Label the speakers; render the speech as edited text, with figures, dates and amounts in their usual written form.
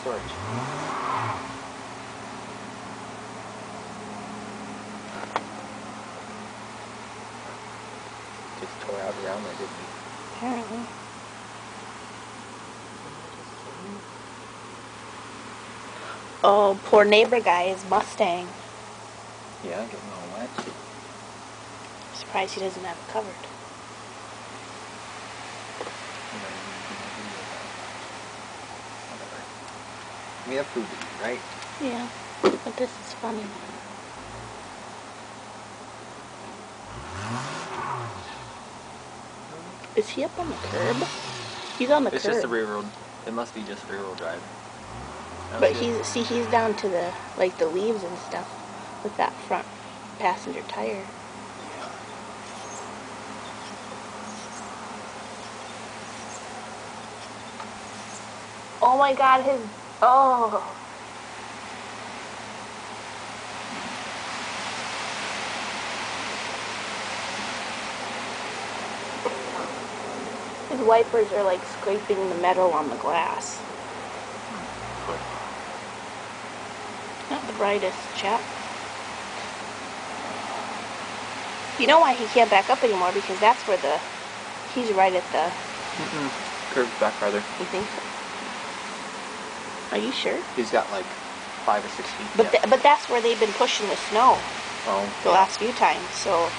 Speaker 1: storage. Just tore out around there, didn't he?
Speaker 2: Apparently. Oh, poor neighbor guy, his Mustang.
Speaker 1: Yeah, getting all wet.
Speaker 2: I'm surprised he doesn't have it covered.
Speaker 1: Whatever. We have food to eat, right?
Speaker 2: Yeah, but this is funny. Is he up on the curb? He's on the curb.
Speaker 1: It's just a railroad. It must be just railroad drive.
Speaker 2: But he's down to the the leaves and stuff with that front passenger tire. Oh my God, his his wipers are like scraping the metal on the glass. Not the brightest chap. You know why he can't back up anymore? Because that's where he's right at the...
Speaker 1: Curve's back farther.
Speaker 2: You think so? Are you sure?
Speaker 1: He's got like 5 or 6 feet.
Speaker 2: But, but that's where they've been pushing the snow
Speaker 1: the
Speaker 2: last few times, so...